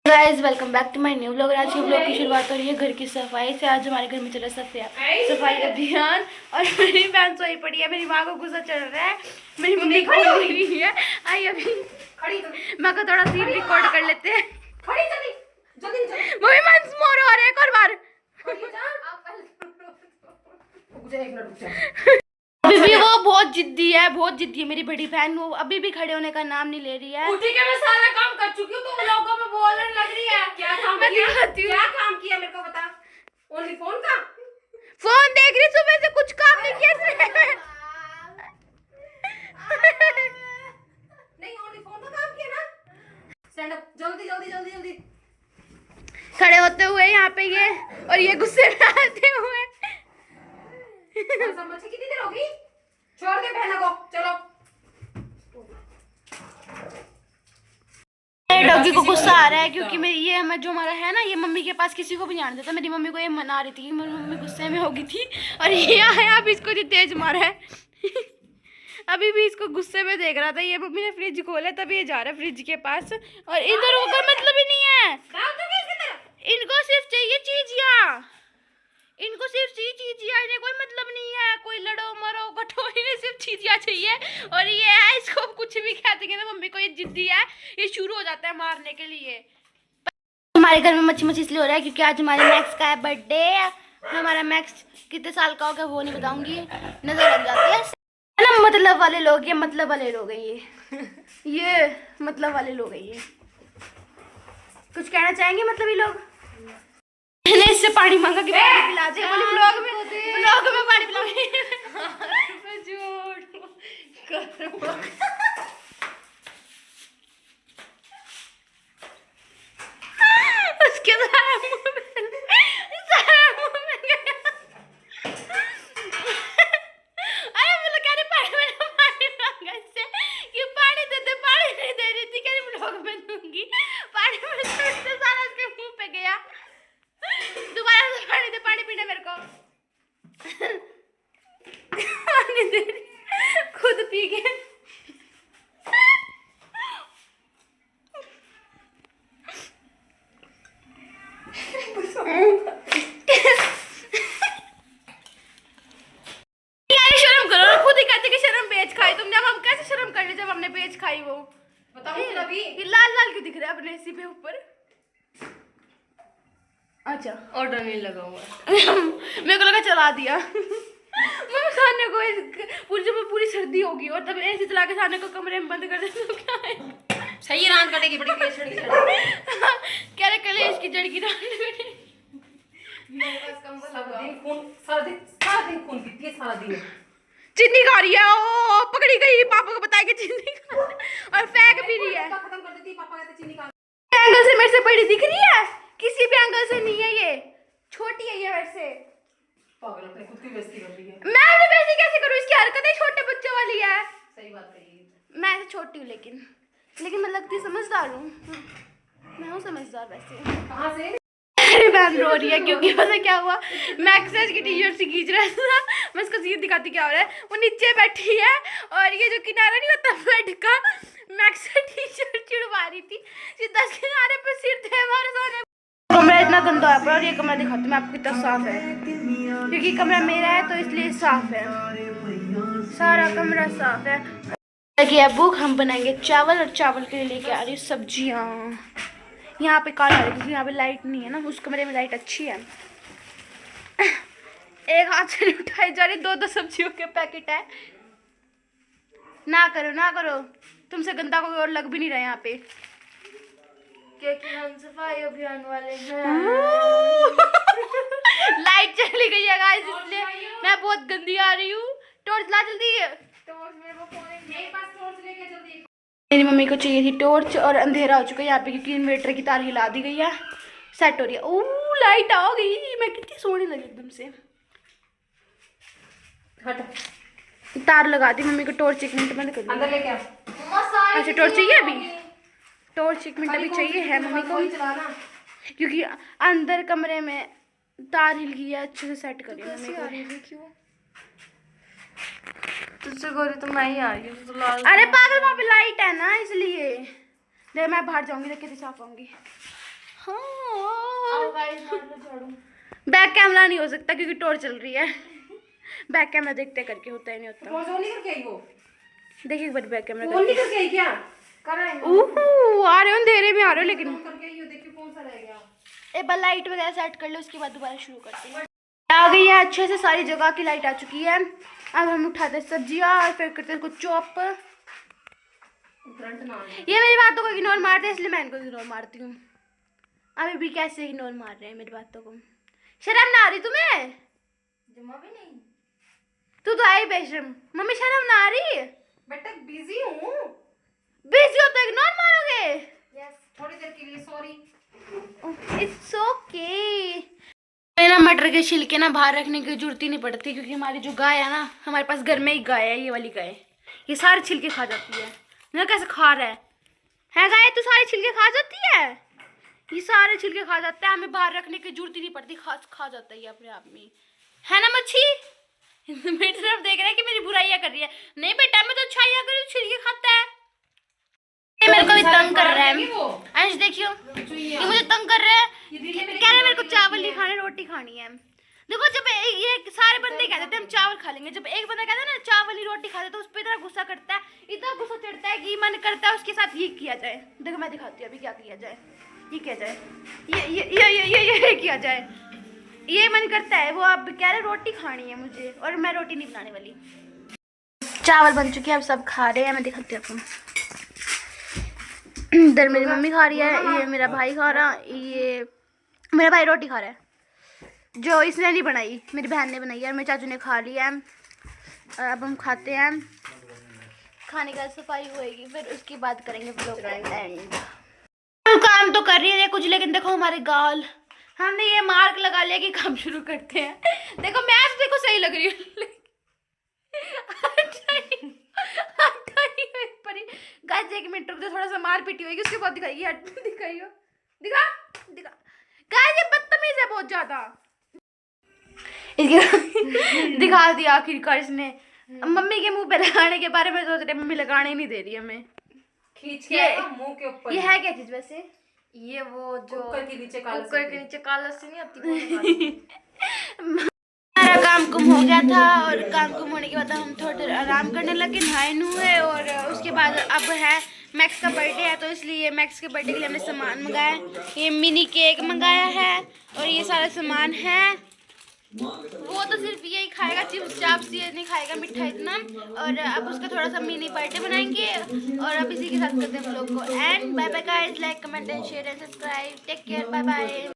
Guys welcome back to my new vlog. आज के vlog की शुरुआत हो रही है घर की सफाई से। आज हमारे घर में चल रहा है सफाई अभियान और मेरी बहन सोई पड़ी है। मेरी माँ को गुस्सा चढ़ रहा है, मेरी मम्मी खड़ी हुई है। आई अभी खड़ी मैं को थोड़ा सीन रिकॉर्ड कर लेते हैं। मम्मी मंस मोर हो रहा है एक और बार। अभी भी वो बहुत जिद्दी है मेरी बड़ी बहन। वो अभी भी खड़े होने का नाम नहीं ले रही है। उठी के मैं सारा काम कर चुकी हूँ, तुम लोगों में बोलने लग रही है। क्या काम किया मेरे को बता। ओनली फोन का फोन देख रही सुबह से, कुछ काम नहीं किया नहीं, ओनली फोन का काम किया ना। स्टैंड अप, जल्दी जल्दी जल्दी जल्दी। खड़े होते हुए यहाँ पे ये और ये गुस्से में आते हुए। समझ कितनी देर होगी, छोड़ दे बहना को, चलो। डॉगी को गुस्सा आ रहा है क्योंकि मेरी ये जो हमारा है ना, ये मम्मी के पास किसी को भी नहीं आने देता। मेरी मम्मी को ये मना रही थी कि मेरी मम्मी गुस्से में होगी थी और ये आया अब इसको जो तेज मारा है। अभी भी इसको गुस्से में देख रहा था। ये मम्मी ने फ्रिज खोला तभी ये जा रहा है फ्रिज के पास और इधर होकर मतलब ही नहीं है। इनको सिर्फ चाहिए चीजियाँ, इनको सिर्फ चीजियाँ, इन्हें कोई मतलब नहीं है। कोई लड़ो मरो कटो, इन्हें सिर्फ चीजियाँ चाहिए। और ये है, इसको कुछ भी कहते हैं ना मम्मी को, ये जिद्दी है, ये शुरू हो जाता है मारने के लिए। हमारे घर में मच्छी इसलिए हो रहा है क्योंकि आज हमारे मैक्स का है बर्थडे। हमारा मैक्स कितने साल का होगा वो नहीं बताऊंगी, नजर लग जाती है ना। मतलब वाले लोग, ये मतलब वाले लोग हैं, ये मतलब वाले लोग हैं। ये कुछ कहना चाहेंगे मतलब ये लोग। मैंने इससे पानी मांगा कि पानी पिला दे। बोली व्लॉग में पानी पिलाऊंगी। उसके सारा मुंह में गया। अरे बोला कह रही पानी मांगा इससे कि पानी दे दे, पानी नहीं दे रही थी। कह रही व्लॉग में दूंगी पानी में, सारा उसके मुंह पे गया। दोबारा से पानी दे, पानी पीना मेरे को। पानी दे खुद पी के। शर्म करो, खुद ही कहते कि शर्म बेच खाई तुमने। अब हम कैसे शर्म कर ले जब हमने बेच खाई वो। बताओ अभी ये लाल लाल क्यों दिख रहा है अपने इसी पे ऊपर। अच्छा ऑर्डर नहीं लगा हुआ। मेरे को लगा चला दिया। मैं खाने को पूरी जब पूरी सर्दी होगी और तब ऐसे चला के खाने को कमरे में बंद कर देते तो क्या है। सही रात कटेगी बड़ी केसड़ी। कह रहे कलेश की जड़ की रात कटेगी। सारा दिन खून पीती है सारा दिन। चिन्नी खा रही है, ओ पकड़ी गई। पापा को बताया कि चिन्नी खा और फेंक भी रही है। खत्म कर देती पापा कहते चिन्नी खा। एंगल से मेरे से बड़ी दिख रही है, किसी भी एंगल से नहीं है। ये छोटी है ये मेरे से। पागल अपने खुद की बेइज्जती कर रही है। मैं अपनी बेइज्जती कैसे करूं, इसकी हरकतें छोटे बच्चों वाली है। सही बात कही। मैं तो छोटी हूँ लेकिन मैं लगती समझदार हूँ। मैं हूँ समझदार वैसे। कहाँ से मेरी बहन रो रही है क्योंकि पता क्या हुआ, मैक्सेज की टी शर्ट से खींच रहा था। मैं इसको सीधे दिखाती क्या हो रहा है। वो नीचे बैठी है और ये जो किनारा नहीं होता बेड का, मैक्सेज टी शर्ट चिड़वा रही थी। सीधा किनारे पे सिर थे हमारे सारे। कमरा इतना गंदा है और ये कमरा दिखाती हूँ मैं आपको कितना साफ है, क्योंकि कमरा मेरा है तो इसलिए साफ है। सारा कमरा साफ है। कि अबू हम बनाएंगे चावल और चावल के लिए लेके आ रही हूँ सब्जियाँ। यहाँ पे काला है क्योंकि यहाँ पे लाइट नहीं है ना, उस कमरे में लाइट अच्छी है। एक हाथ से नहीं उठाई जा रही, दो सब्जियों के पैकेट है। ना करो तुमसे गंदा कोई और लग भी नहीं रहा यहाँ पे, क्योंकि हम सफाई अभियान वाले हैं। लाइट चली गई है गाइस, इसलिए मैं बहुत गंदी आ रही हूँ। टॉर्च ला जल्दी। मेरी मम्मी को चाहिए थी टॉर्च और अंधेरा हो चुका है यहाँ पे क्योंकि इन्वर्टर की तार हिला दी गई है। सेट हो रही है। ओह लाइट आ गई, मैं कितनी सोहनी लगी एकदम से। हट तार लगा दी मम्मी को। टॉर्च 1 मिनट बंद कर दी। अंदर लेके आ। अच्छा टॉर्च चाहिए अभी, टॉर्च 1 मिनट अभी चाहिए है मम्मी को क्योंकि अंदर कमरे में तार हिल गई है। अच्छे से सेट करिए मम्मी को। तुझसे गोरी तो मैं ही आ रही हूँ। तो लाल अरे पागल वहाँ पे लाइट है ना इसलिए। देख मैं बाहर जाऊंगी तो कैसे साफ आऊंगी। आओ गाइस मार लो झाड़ू। बैक कैमरा नहीं हो सकता क्योंकि टॉर्च चल रही है। बैक कैमरा देखते करके होता ही नहीं होता। फोन ऑन नहीं करके आई वो? देखिए एक बार बैक कैमरा फोन नहीं करके आई क्या? कर रहे हैं ओहो आ रहे हो अंधेरे में आ रहे हो लेकिन फोन करके आई हो, देखिए कौन सा रह गया। एक बार लाइट वगैरह सेट कर लो उसके बाद दोबारा शुरू करते हैं। आ गई है अच्छे से सारी जगह की लाइट आ चुकी है। अब हम उठाते हैं सब्जियां और फिर करते हैं कुछ चॉप। करंट ना आए। ये मेरी बातों को इग्नोर मारते हैं इसलिए मैं इनको इग्नोर मारती हूँ। अभी भी कैसे इग्नोर मार रहे हैं मेरी बातों को? शर्म ना आ रही तुम्हें? जमा भी नहीं। तू तो आई बेशरम। मम्मी शर्म ना आ रही? बेटा बिजी हूँ। बिजी हो तो इग्नोर मारोगे? यस थोड़ी देर के लिए सॉरी। It's okay. ना मटर के छिलके ना बाहर रखने की जरूरत ही नहीं पड़ती क्योंकि हमारी जो गाय है ना, हमारे पास घर में ही गाय है, ये वाली गाय, ये सारे छिलके खा जाती है ना। कैसे खा रहा है गाय? तू सारे छिलके खा जाती है? ये सारे छिलके खा जाता है, हमें बाहर रखने की जरूरत ही नहीं पड़ती, खा जाता है ये अपने आप में, है ना मच्छी? मेरी तरफ देख रहा है कि मेरी बुराइयां कर रही है। नहीं बेटा मैं तो अच्छाइयां कर रही हूँ, छिलके खाता है। ये मेरे को भी तंग कर रहा है। अंश देखियो ये मुझे तंग कर रहा है, कह रहा है मेरे को चावल नहीं खाने रोटी खानी है। देखो जब ये सारे बंदे कहते थे हम चावल खा लेंगे, जब एक बंदा कहता है ना चावल ही रोटी खाते तो उस पर इतना गुस्सा करता है, इतना गुस्सा चढ़ता है कि मन करता है उसके साथ ये किया जाए। देखो मैं दिखाती हूँ अभी क्या किया जाए, ये किया जाए, ये किया जाए। ये मन करता है, वो अब कह रहे रोटी खानी है मुझे और मैं रोटी नहीं बनाने वाली। चावल बन चुके हैं, अब सब खा रहे हैं, मैं दिखाती हूँ आपको। इधर मेरी मम्मी खा रही है, ये मेरा भाई खा रहा, ये मेरा भाई रोटी खा रहा है जो इसने नहीं बनाई, मेरी बहन ने बनाई है और मेरे चाचू ने खा लिया है। और अब हम खाते हैं, खाने का सफाई होएगी फिर उसकी बात करेंगे व्लॉग का एंड। काम तो कर रही है कुछ, लेकिन देखो हमारे गाल, हमने ये मार्क लगा लिया कि काम शुरू करते हैं। देखो मैं तो देखो सही लग रही हूँ। गाइस एक मिनट रुक जाओ, थोड़ा सा मार पीटी होगी उसके बाद दिखाइए, दिखाइयो दिखा दिखा। गाइस ये बदतमीज है बहुत ज्यादा। दिखा दिया आखिरकार इसने। मम्मी के मुंह पे लगाने के बारे में सोच रहे, मम्मी लगाने ही नहीं दे रही हमें। खींच के मुंह के ऊपर। ये है क्या चीज वैसे? ये वो जो कुकर के नीचे काला से नहीं आती। हमारा काम कुम हो गया था और काम कुम होने के बाद हम थोड़ी देर आराम करने लगे, नहाए नुए और उसके बाद अब है मैक्स का बर्थडे है तो इसलिए मैक्स के बर्थडे के लिए हमने सामान मंगाया। ये मिनी केक मंगाया है और ये सारा सामान है। वो तो सिर्फ यही खाएगा, चिप्स चाप्स ये नहीं खाएगा मीठा इतना। और अब उसका थोड़ा सा मिनी बर्थडे बनाएंगे और अब इसी के साथ करते हैं हम लोग को end bye bye guys. Like comment and share and subscribe. Take care, bye bye.